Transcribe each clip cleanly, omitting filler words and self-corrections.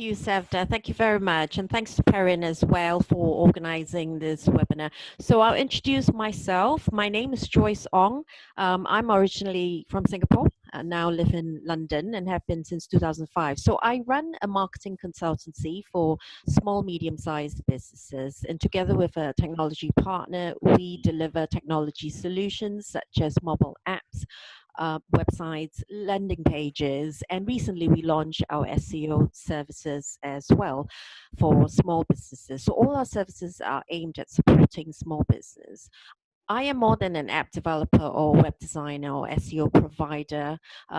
you, Sevda. Thank you very much. And thanks to Perrin as well for organizing this webinar. So I'll introduce myself. My name is Joyce Ong. I'm originally from Singapore, now live in London and have been since 2005. So I run a marketing consultancy for small, medium-sized businesses. And together with a technology partner, we deliver technology solutions such as mobile apps, websites, landing pages, and recently we launched our SEO services as well for small businesses. So all our services are aimed at supporting small business. I am more than an app developer or web designer or SEO provider.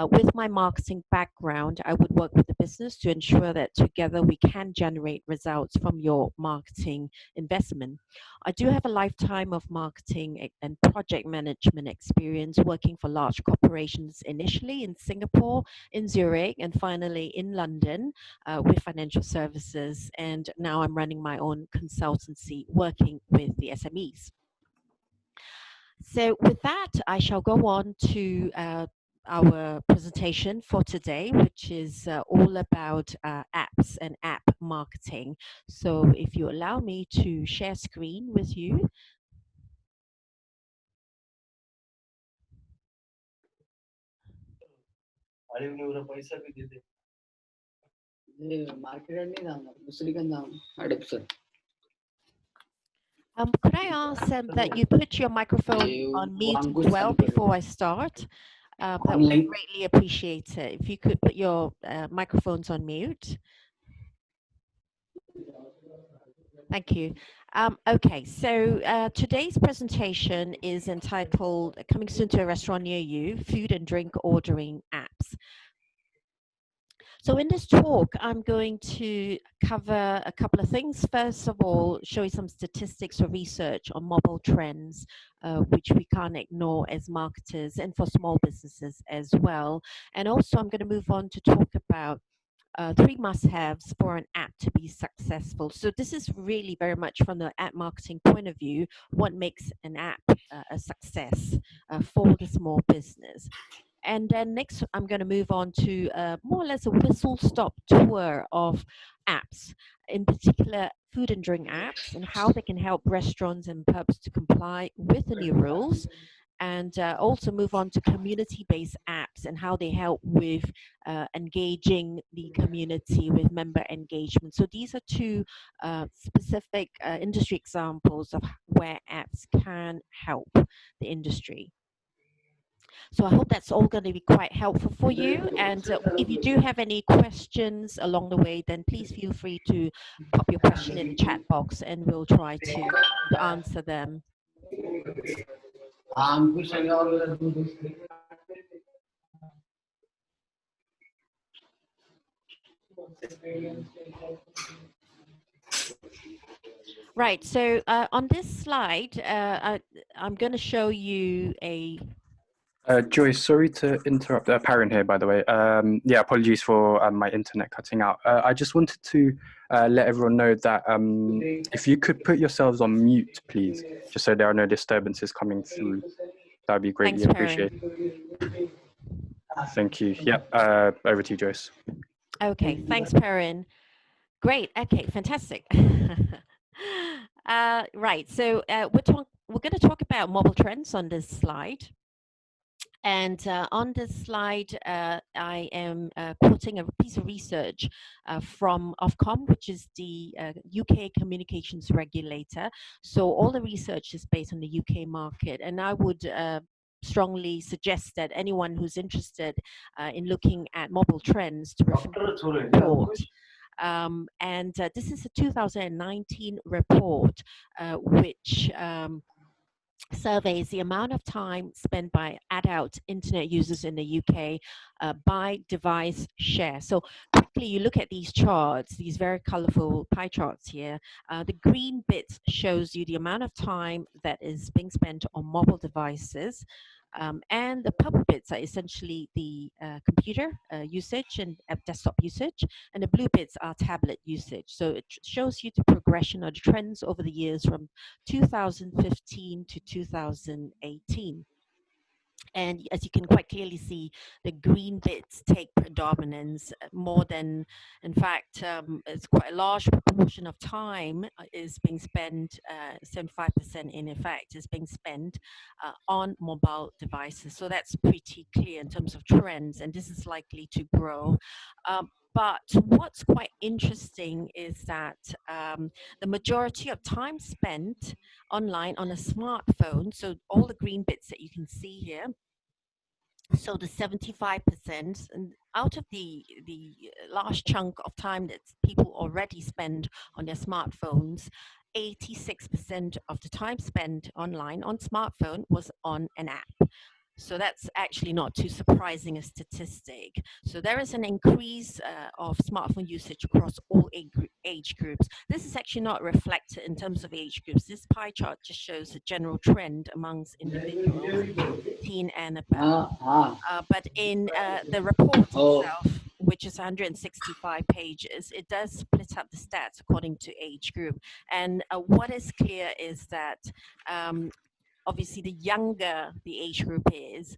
With my marketing background, I would work with the business to ensure that together we can generate results from your marketing investment. I do have a lifetime of marketing and project management experience working for large corporations, initially in Singapore, in Zurich, and finally in London with financial services. And now I'm running my own consultancy working with the SMEs. So with that, I shall go on to our presentation for today, which is all about apps and app marketing. So if you allow me to share screen with you. Could I ask that you put your microphone on mute as well before I start? That would be greatly appreciated. If you could put your microphones on mute. Thank you. Okay, so today's presentation is entitled Coming Soon to a Restaurant Near You, Food and Drink Ordering Apps. So in this talk, I'm going to cover a couple of things. First of all, show you some statistics or research on mobile trends, which we can't ignore as marketers and for small businesses as well. And also I'm going to move on to talk about 3 must-haves for an app to be successful. So this is really very much from the app marketing point of view, what makes an app a success for the small business. And then next, I'm going to move on to more or less a whistle-stop tour of apps, in particular food and drink apps, and how they can help restaurants and pubs to comply with the new rules. And also move on to community-based apps and how they help with engaging the community with member engagement. So these are 2 specific industry examples of where apps can help the industry. So I hope that's all going to be quite helpful for you. And if you do have any questions along the way, then please feel free to pop your question in the chat box and we'll try to answer them. Right, so on this slide, I'm going to show you a... Joyce, sorry to interrupt. Perrin here, by the way. Yeah, apologies for my internet cutting out. I just wanted to let everyone know that if you could put yourselves on mute, please, just so there are no disturbances coming through, that would be greatly appreciated. Thank you. Yep, over to you, Joyce. Okay, thanks, Perrin. Great, okay, fantastic. Right, so we're going to talk about mobile trends on this slide. And on this slide, I am quoting a piece of research from Ofcom, which is the UK communications regulator. So all the research is based on the UK market. And I would strongly suggest that anyone who's interested in looking at mobile trends to refer to the report. This is a 2019 report, which surveys the amount of time spent by adult internet users in the UK by device share. So quickly, you look at these charts, these very colorful pie charts here. The green bit shows you the amount of time that is being spent on mobile devices. And the purple bits are essentially the computer usage and desktop usage, and the blue bits are tablet usage. So it shows you the progression or the trends over the years from 2015 to 2018. And as you can quite clearly see, the green bits take predominance more than, in fact, it's quite a large proportion of time is being spent, 75% in effect is being spent on mobile devices. So that's pretty clear in terms of trends, and this is likely to grow. But what's quite interesting is that the majority of time spent online on a smartphone, so all the green bits that you can see here, so the 75%, and out of the large chunk of time that people already spend on their smartphones, 86% of the time spent online on smartphone was on an app. So that's actually not too surprising a statistic. So there is an increase of smartphone usage across all age groups. This is actually not reflected in terms of age groups. This pie chart just shows a general trend amongst individuals, 18 and above. But in the report itself, which is 165 pages, it does split up the stats according to age group. And what is clear is that obviously the younger the age group is,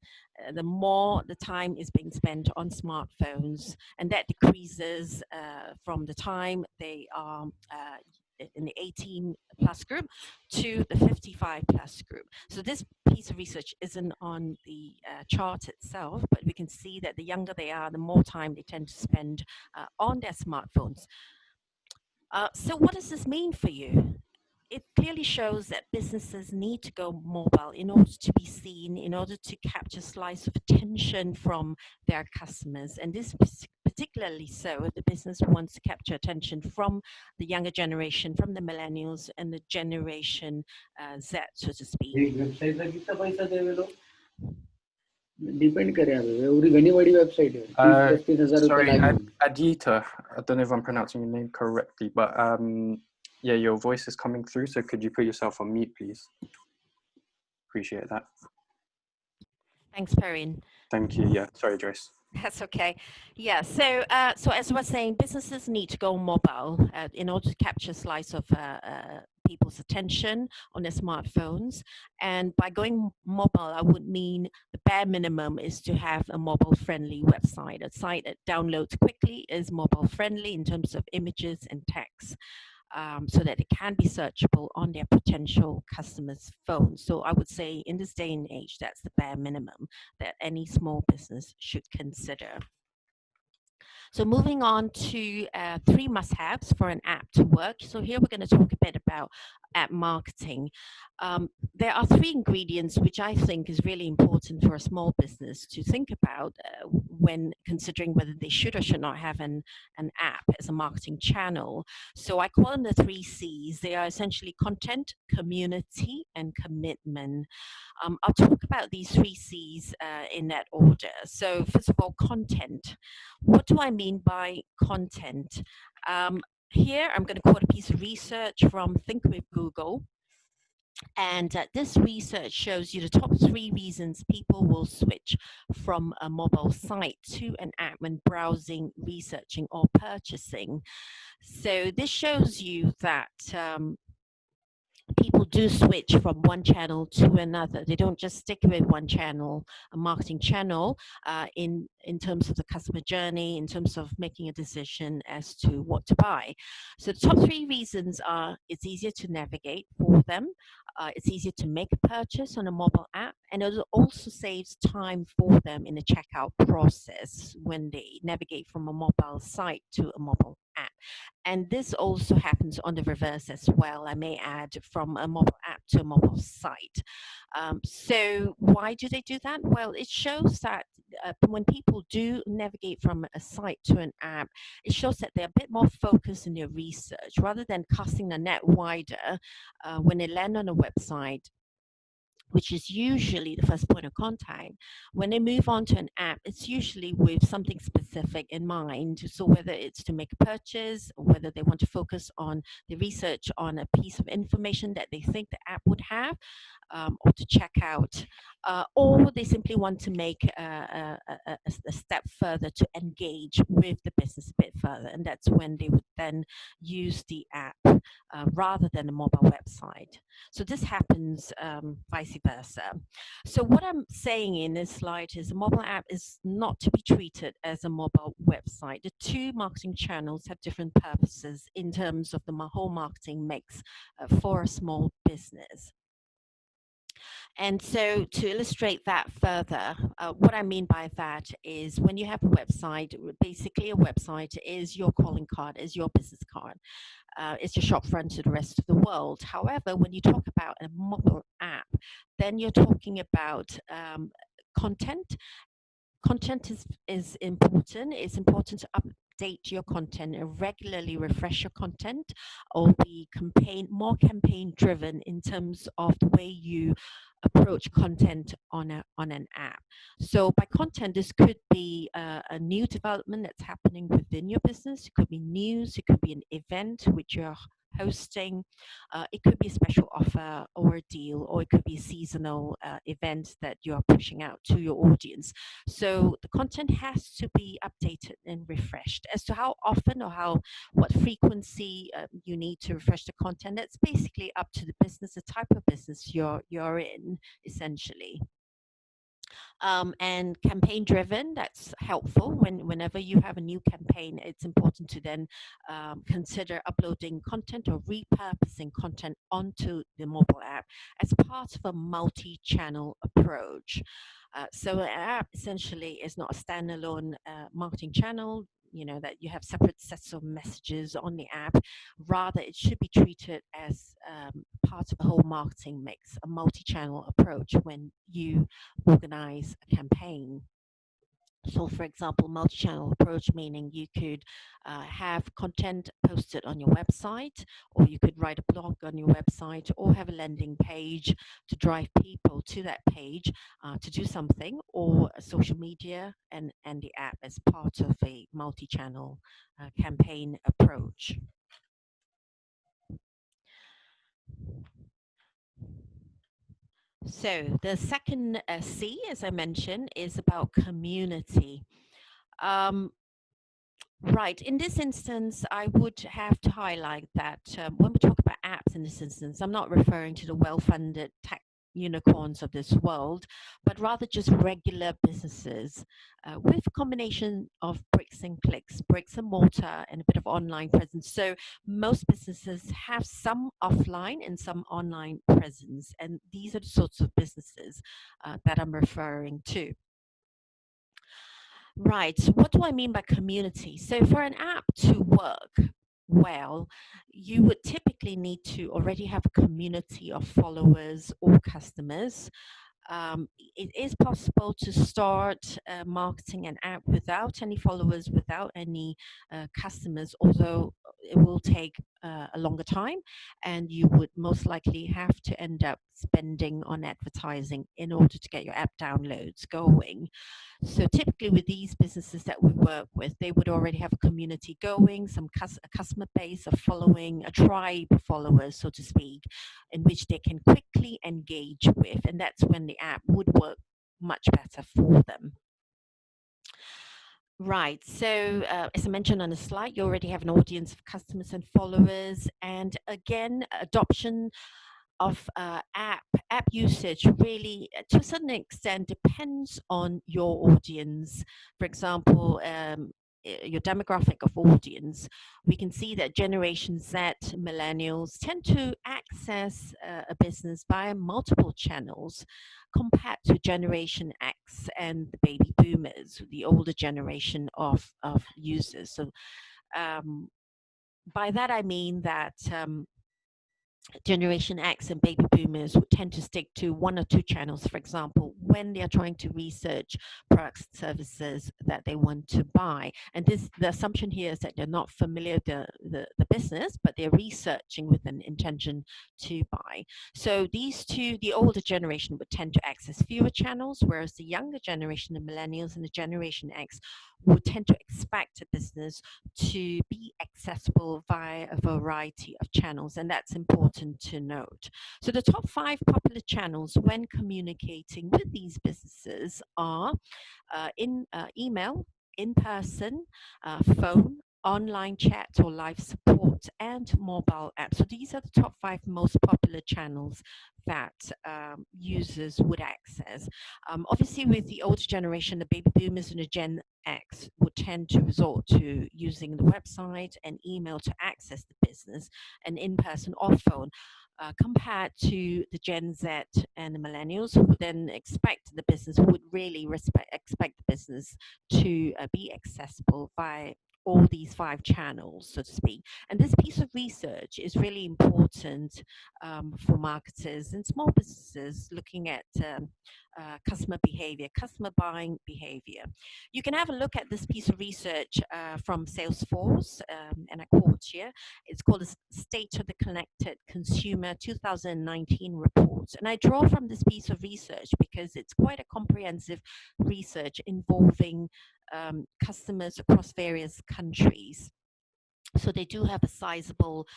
the more the time is being spent on smartphones, and that decreases from the time they are in the 18 plus group to the 55 plus group. So this piece of research isn't on the chart itself, but we can see that the younger they are, the more time they tend to spend on their smartphones. So what does this mean for you? It clearly shows that businesses need to go mobile in order to be seen, in order to capture a slice of attention from their customers. And this is particularly so if the business wants to capture attention from the younger generation, from the millennials and the generation Z, so to speak. Sorry, Adita, I don't know if I'm pronouncing your name correctly, but yeah, your voice is coming through, so could you put yourself on mute, please? Appreciate that. Thanks, Perrin. Thank you. Yeah, sorry, Joyce. That's okay. Yeah, so as I was saying, businesses need to go mobile in order to capture a slice of people's attention on their smartphones. And by going mobile, I would mean the bare minimum is to have a mobile-friendly website. A site that downloads quickly is mobile-friendly in terms of images and text. So that it can be searchable on their potential customers' phones. So I would say in this day and age, that's the bare minimum that any small business should consider. So moving on to 3 must-haves for an app to work. So here we're going to talk a bit about app marketing. There are 3 ingredients which I think is really important for a small business to think about when considering whether they should or should not have an app as a marketing channel. So I call them the 3 C's. They are essentially content, community, and commitment. I'll talk about these 3 C's in that order. So first of all, content. What do I mean by content? Here, I'm going to quote a piece of research from Think with Google. And this research shows you the top 3 reasons people will switch from a mobile site to an app when browsing, researching, or purchasing. So this shows you that people do switch from one channel to another. They don't just stick with one channel, a marketing channel, in terms of the customer journey, in terms of making a decision as to what to buy. So the top 3 reasons are: it's easier to navigate for them, it's easier to make a purchase on a mobile app, and it also saves time for them in the checkout process when they navigate from a mobile site to a mobile app. And this also happens on the reverse as well, I may add, from a mobile app to a mobile site. So why do they do that? Well, it shows that when people do navigate from a site to an app, it shows that they're a bit more focused in their research rather than casting the net wider when they land on a website, which is usually the first point of contact. When they move on to an app, it's usually with something specific in mind. So whether it's to make a purchase, or whether they want to focus on the research on a piece of information that they think the app would have, or to check out, or they simply want to make a step further to engage with the business a bit further. And that's when they would then use the app. rather than a mobile website. So this happens vice versa. So what I'm saying in this slide is a mobile app is not to be treated as a mobile website. The two marketing channels have different purposes in terms of the whole marketing mix for a small business. And so to illustrate that further, what I mean by that is when you have a website, basically a website is your calling card, is your business card. It's your shop front to the rest of the world. However, when you talk about a mobile app, then you're talking about content. Content is important. It's important to update your content and regularly refresh your content, or be more campaign driven in terms of the way you approach content on an app. So by content, this could be a new development that's happening within your business. It could be news. It could be an event which you're hosting. It could be a special offer or a deal, or it could be a seasonal event that you are pushing out to your audience. So the content has to be updated and refreshed. As to how often or what frequency you need to refresh the content, that's basically up to the business, the type of business you're in, essentially. And campaign driven, that's helpful. Whenever you have a new campaign, it's important to then consider uploading content or repurposing content onto the mobile app as part of a multi-channel approach. So an app essentially is not a standalone marketing channel, that you have separate sets of messages on the app. Rather, it should be treated as part of a whole marketing mix, a multi-channel approach when you organize a campaign. So, for example, multi-channel approach, meaning you could have content posted on your website, or you could write a blog on your website, or have a landing page to drive people to that page to do something, or social media and the app as part of a multi-channel campaign approach. So the second C, as I mentioned, is about community. Right. In this instance, I would have to highlight that when we talk about apps in this instance, I'm not referring to the well-funded tech unicorns of this world, but rather just regular businesses with a combination of bricks and clicks, bricks and mortar, and a bit of online presence. So most businesses have some offline and some online presence, and these are the sorts of businesses that I'm referring to. Right. What do I mean by community? So for an app to work well, you would typically need to already have a community of followers or customers. It is possible to start marketing an app without any followers, without any customers, although it will take a longer time, and you would most likely have to end up spending on advertising in order to get your app downloads going. So typically with these businesses that we work with, they would already have a community going, a customer base, a following, a tribe of followers, so to speak, in which they can quickly engage with. And that's when the app would work much better for them. Right. So as I mentioned on the slide, you already have an audience of customers and followers. And again, adoption of app usage really, to a certain extent, depends on your audience. For example, your demographic of audience, we can see that Generation Z, millennials, tend to access a business via multiple channels compared to Generation X and the baby boomers, the older generation of users. So by that I mean that Generation X and baby boomers would tend to stick to one or two channels, for example, when they are trying to research products and services that they want to buy. And the assumption here is that they're not familiar with the business, but they're researching with an intention to buy. So these two, the older generation would tend to access fewer channels, whereas the younger generation, the millennials and the Generation X, would tend to expect a business to be accessible via a variety of channels, and that's important to note. So the top 5 popular channels when communicating with these businesses are email, in person, phone, online chat or live support, and mobile apps. So these are the top 5 most popular channels that users would access. Obviously, with the older generation, the baby boomers and the Gen X would tend to resort to using the website and email to access the business, and in person or phone. Compared to the Gen Z and the millennials, who would then expect the business, who would really expect the business to be accessible by all these 5 channels, so to speak. And this piece of research is really important for marketers and small businesses looking at customer behavior, customer buying behavior. You can have a look at this piece of research from Salesforce, and I quote here. It's called the State of the Connected Consumer 2019 report. And I draw from this piece of research because it's quite a comprehensive research involving customers across various countries. So they do have a sizable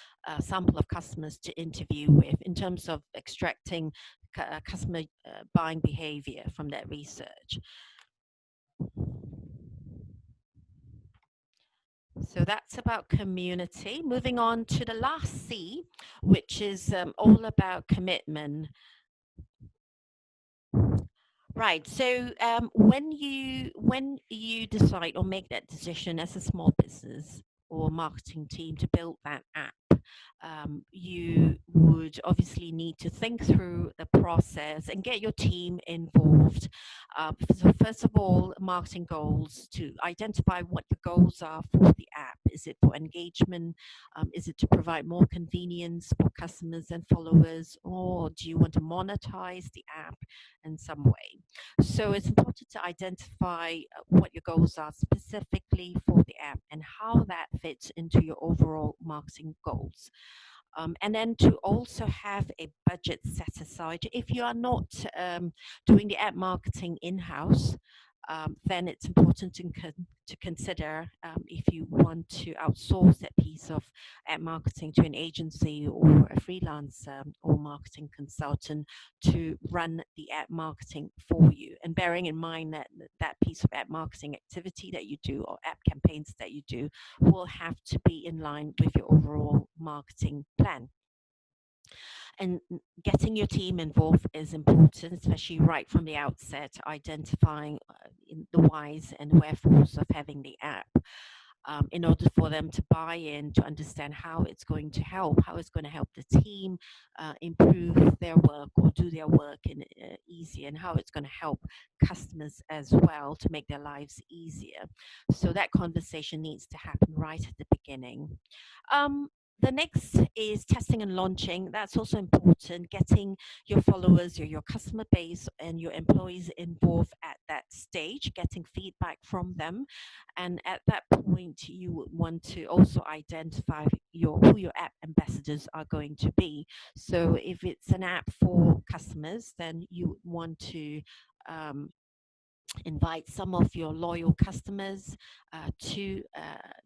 sample of customers to interview with in terms of extracting customer buying behavior from that research. So that's about community. Moving on to the last C, which is all about commitment. Right. So when you decide or make that decision as a small business or marketing team to build that app, you would obviously need to think through the process and get your team involved. So first of all, marketing goals, to identify what the goals are for the app. Is it for engagement? Is it to provide more convenience for customers and followers? Or do you want to monetize the app in some way? So it's important to identify what your goals are specifically for the app and how that fits into your overall marketing goals. And then to also have a budget set aside. If you are not doing the app marketing in-house, then it's important to consider if you want to outsource that piece of ad marketing to an agency or a freelancer or marketing consultant to run the ad marketing for you. And bearing in mind that that piece of ad marketing activity that you do or app campaigns that you do will have to be in line with your overall marketing plan. And getting your team involved is important, especially right from the outset, identifying the whys and wherefores of having the app. In order for them to buy in, to understand how it's going to help the team improve their work or do their work in easier, and how it's going to help customers as well to make their lives easier. So that conversation needs to happen right at the beginning. The next is testing and launching. That's also important, getting your followers, your customer base, and your employees involved at that stage, getting feedback from them. And at that point, you would want to also identify who your app ambassadors are going to be. So if it's an app for customers, then you want to invite some of your loyal customers to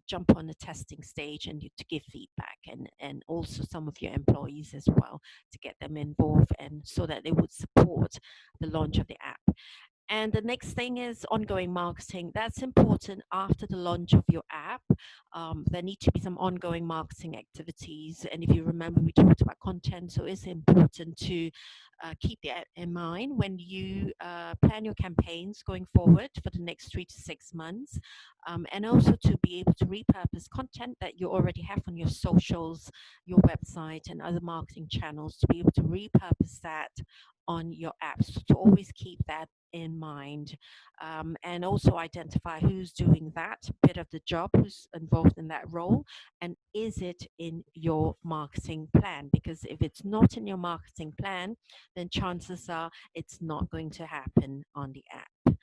jump on the testing stage and to give feedback, and also some of your employees as well, to get them involved and so that they would support the launch of the app. And the next thing is ongoing marketing. That's important after the launch of your app. There need to be some ongoing marketing activities. And if you remember, we talked about content, so it's important to keep that in mind when you plan your campaigns going forward for the next 3 to 6 months. And also to be able to repurpose content that you already have on your socials, your website, and other marketing channels, to be able to repurpose that on your apps, to always keep that in mind, and also identify who's doing that bit of the job, who's involved in that role, and is it in your marketing plan? Because if it's not in your marketing plan, then chances are it's not going to happen on the app.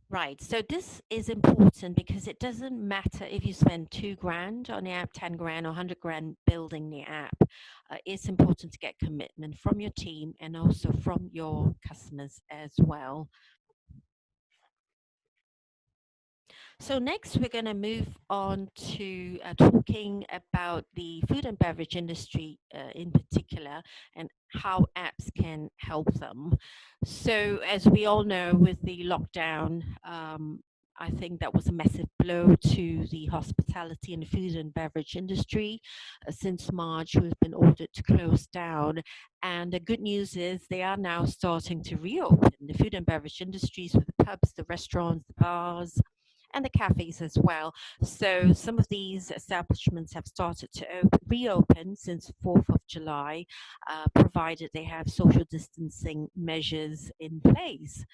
Right, so this is important because it doesn't matter if you spend $2,000 on the app, 10 grand, or 100 grand building the app. It's important to get commitment from your team and also from your customers as well. So next, we're going to move on to talking about the food and beverage industry in particular, and how apps can help them. So as we all know, with the lockdown, I think that was a massive blow to the hospitality and the food and beverage industry. Since March, we've been ordered to close down. And the good news is they are now starting to reopen the food and beverage industries with the pubs, the restaurants, the bars, and the cafes as well. So some of these establishments have started to reopen since 4th of July, provided they have social distancing measures in place.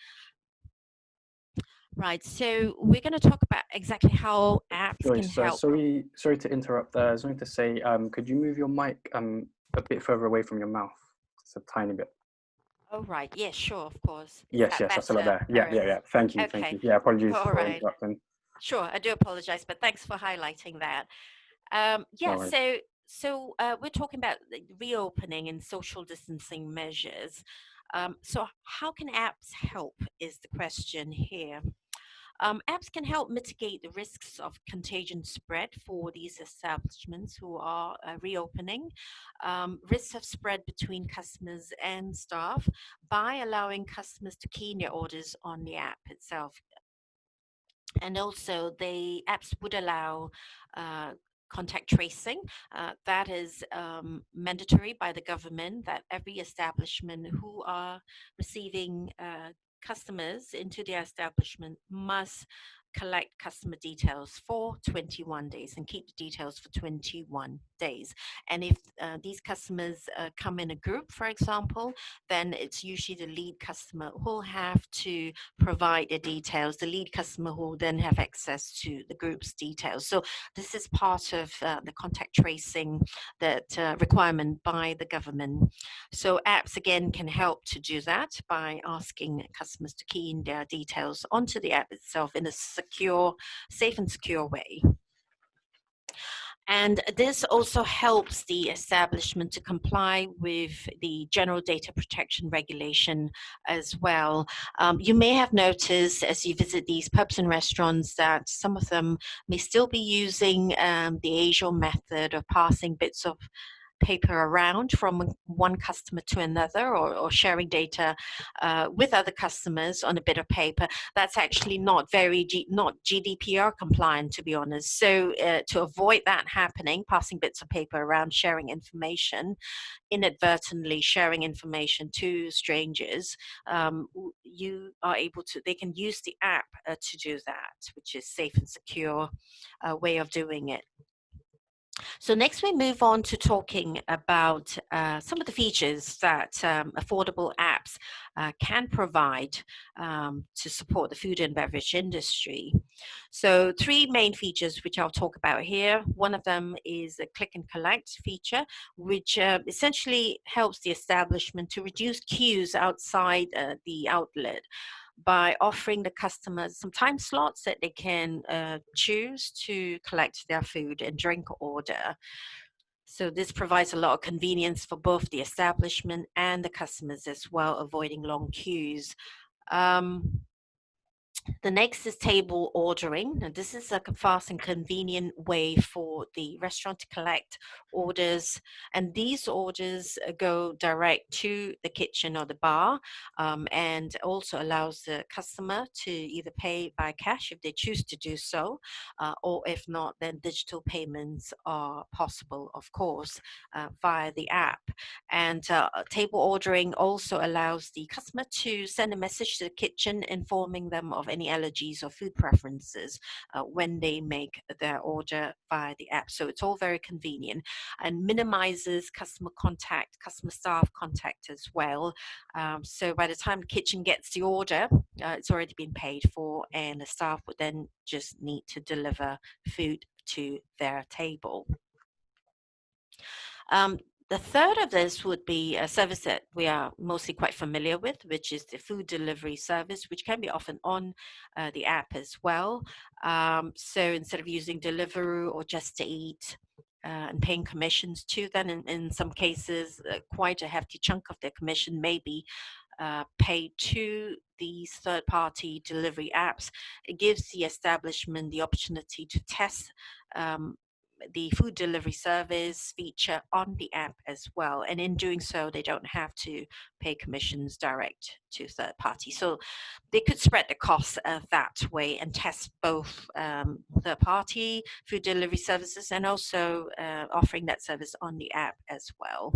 Right, so we're going to talk about exactly how apps can Joyce, help. sorry to interrupt there. I was going to say, could you move your mic a bit further away from your mouth? Just a tiny bit. Oh, right, yes, sure, of course. Is Yes, that that's a lot better, better. Yeah, Aaron? Thank you, thank Okay, you. Yeah, apologies all for right. interrupting. Sure, I do apologize, but thanks for highlighting that. No Yeah, worries. so we're talking about the reopening and social distancing measures. So how can apps help is the question here. Apps can help mitigate the risks of contagion spread for these establishments who are reopening, risks of spread between customers and staff by allowing customers to key in their orders on the app itself. And also, the apps would allow uh, contact tracing. That is mandatory by the government that every establishment who are receiving customers into their establishment must collect customer details for 21 days and keep the details for 21 days. And if these customers come in a group, for example, then it's usually the lead customer who'll have to provide the details. The lead customer will then have access to the group's details. So this is part of the contact tracing that requirement by the government. So apps again can help to do that by asking customers to key in their details onto the app itself in a secure, safe and secure way. And this also helps the establishment to comply with the General Data Protection Regulation as well. You may have noticed as you visit these pubs and restaurants that some of them may still be using the usual method of passing bits of paper around from one customer to another, or sharing data with other customers on a bit of paper. That's actually not not GDPR compliant, to be honest. So to avoid that happening, passing bits of paper around, sharing information, inadvertently sharing information to strangers, you are able to, they can use the app to do that, which is safe and secure way of doing it. So next we move on to talking about some of the features that affordable apps can provide to support the food and beverage industry. So three main features which I'll talk about here. One of them is a click and collect feature, which essentially helps the establishment to reduce queues outside the outlet by offering the customers some time slots that they can choose to collect their food and drink order. So this provides a lot of convenience for both the establishment and the customers as well, avoiding long queues. Um, the next is table ordering. Now, this is a fast and convenient way for the restaurant to collect orders, and these orders go direct to the kitchen or the bar, and also allows the customer to either pay by cash if they choose to do so, or if not, then digital payments are possible, of course, via the app. And table ordering also allows the customer to send a message to the kitchen informing them of any allergies or food preferences when they make their order via the app. So it's all very convenient and minimizes customer contact, customer staff contact as well. So by the time the kitchen gets the order, it's already been paid for, and the staff would then just need to deliver food to their table. The third of this would be a service that we are mostly quite familiar with, which is the food delivery service, which can be often on the app as well. So instead of using Deliveroo or Just to Eat and paying commissions to them, in some cases, quite a hefty chunk of their commission may be paid to these third-party delivery apps. It gives the establishment the opportunity to test the food delivery service feature on the app as well. And in doing so, they don't have to pay commissions direct to third parties. So they could spread the costs that way and test both third party food delivery services and also offering that service on the app as well.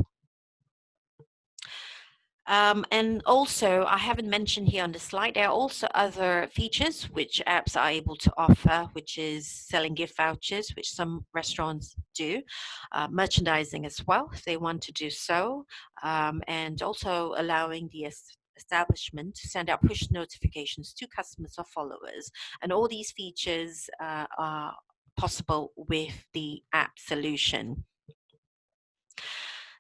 And also, I haven't mentioned here on the slide, there are also other features which apps are able to offer, which is selling gift vouchers, which some restaurants do, merchandising as well, if they want to do so, and also allowing the establishment to send out push notifications to customers or followers. And all these features are possible with the app solution.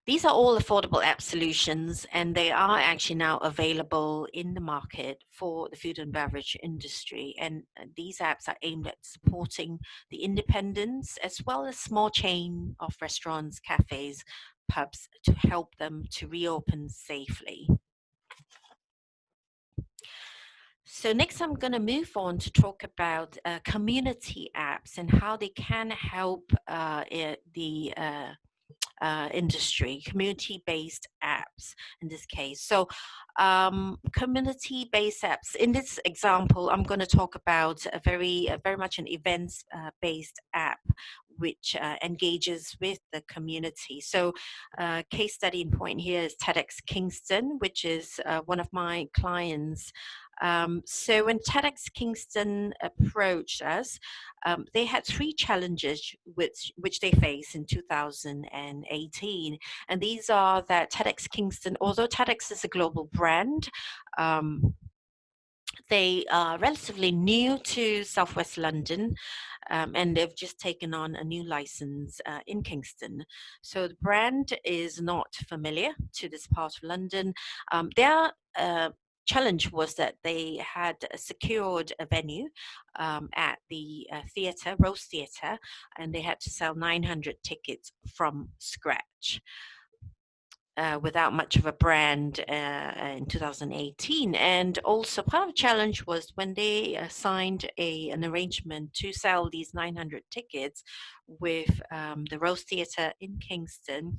These are all affordable app solutions, and they are actually now available in the market for the food and beverage industry. And these apps are aimed at supporting the independents as well as small chain of restaurants, cafes, pubs to help them to reopen safely. So next I'm going to move on to talk about community apps and how they can help the industry, community-based apps in this case. So community-based apps, in this example, I'm going to talk about a very much an events-based app which engages with the community. So case study in point here is TEDx Kingston, which is one of my clients. So when TEDx Kingston approached us, they had 3 challenges which they faced in 2018. And these are that TEDx Kingston, although TEDx is a global brand, they are relatively new to Southwest London, and they've just taken on a new license in Kingston. So the brand is not familiar to this part of London. Their challenge was that they had secured a venue at the theatre, Rose Theatre, and they had to sell 900 tickets from scratch. Without much of a brand in 2018. And also part of the challenge was when they signed an arrangement to sell these 900 tickets with the Rose Theatre in Kingston,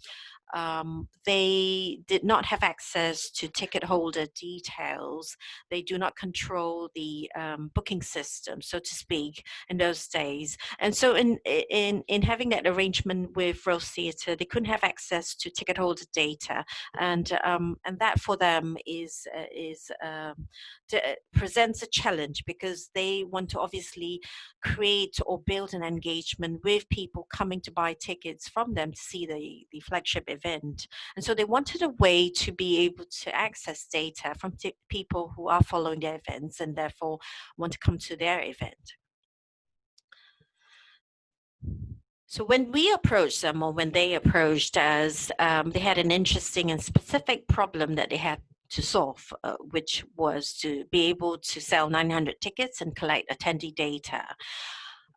they did not have access to ticket holder details. They do not control the booking system, so to speak, in those days. And so in having that arrangement with Rose Theatre, they couldn't have access to ticket holder data. And that for them presents a challenge because they want to obviously create or build an engagement with people coming to buy tickets from them to see the flagship event. And so they wanted a way to be able to access data from people who are following their events and therefore want to come to their event. So when we approached them, or when they approached us, they had an interesting and specific problem that they had to solve, which was to be able to sell 900 tickets and collect attendee data.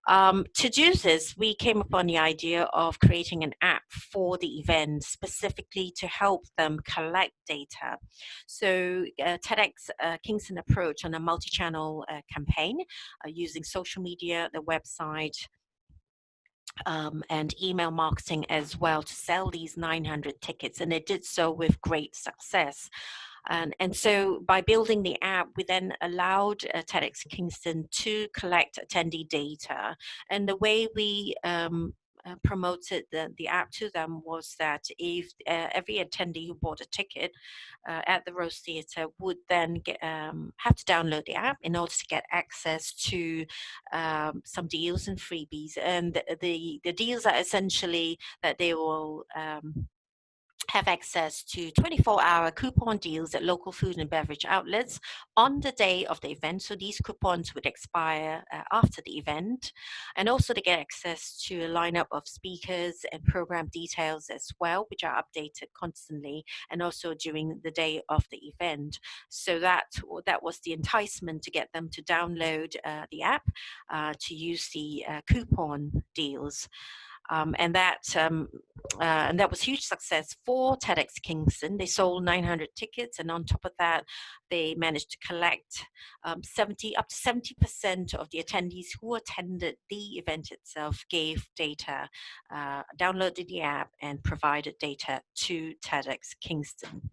To do this, we came upon the idea of creating an app for the event specifically to help them collect data. So TEDx Kingston approached on a multi-channel campaign using social media, the website, and email marketing as well to sell these 900 tickets, and they did so with great success. And so by building the app, we then allowed TEDx Kingston to collect attendee data. And the way we promoted the app to them was that if every attendee who bought a ticket at the Rose Theatre would then have to download the app in order to get access to some deals and freebies. And the deals are essentially that they will have access to 24-hour coupon deals at local food and beverage outlets on the day of the event. So these coupons would expire after the event. And also to get access to a lineup of speakers and program details as well, which are updated constantly and also during the day of the event. So that was the enticement to get them to download the app to use the coupon deals. and that was huge success for TEDx Kingston. They sold 900 tickets, and on top of that, they managed to collect up to 70% of the attendees who attended the event itself gave data, downloaded the app, and provided data to TEDx Kingston.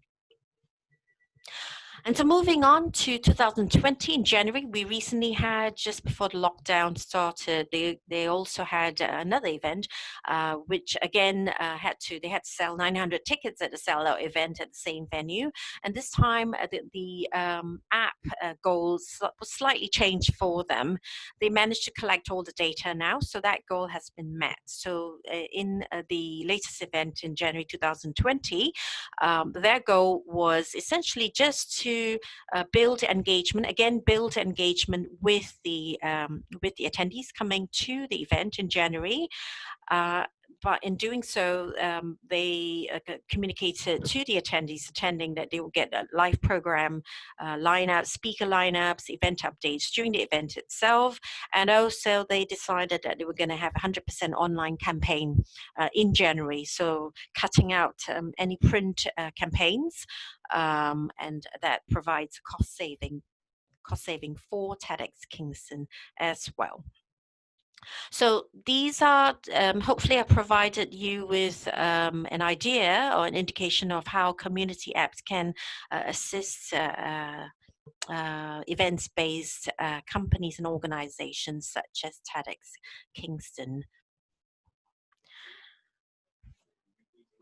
And so moving on to 2020, in January, we recently had, just before the lockdown started, they also had another event, which again they had to sell 900 tickets at the sellout event at the same venue. And this time the app goals was slightly changed for them. They managed to collect all the data now, so that goal has been met. So in the latest event in January 2020, their goal was essentially just to build engagement with the attendees coming to the event in January. But in doing so, they communicated to the attendees attending that they will get a live program lineup, speaker lineups, event updates during the event itself. And also they decided that they were going to have a 100% online campaign in January. So cutting out any print campaigns, and that provides cost saving for TEDx Kingston as well. So these are, hopefully I provided you with an idea or an indication of how community apps can assist events-based companies and organizations such as TEDx Kingston.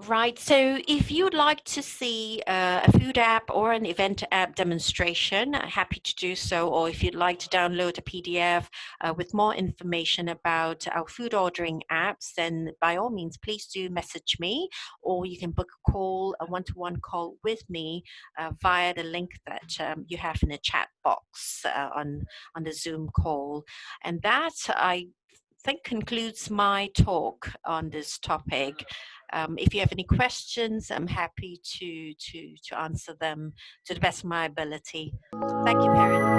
Right, so if you'd like to see a food app or an event app demonstration, happy to do so. Or if you'd like to download a PDF with more information about our food ordering apps, then by all means, please do message me, or you can book a call, a one-to-one call with me via the link that you have in the chat box on the Zoom call. And that, I think, concludes my talk on this topic. If you have any questions, I'm happy to answer them to the best of my ability. Thank you, Perrin.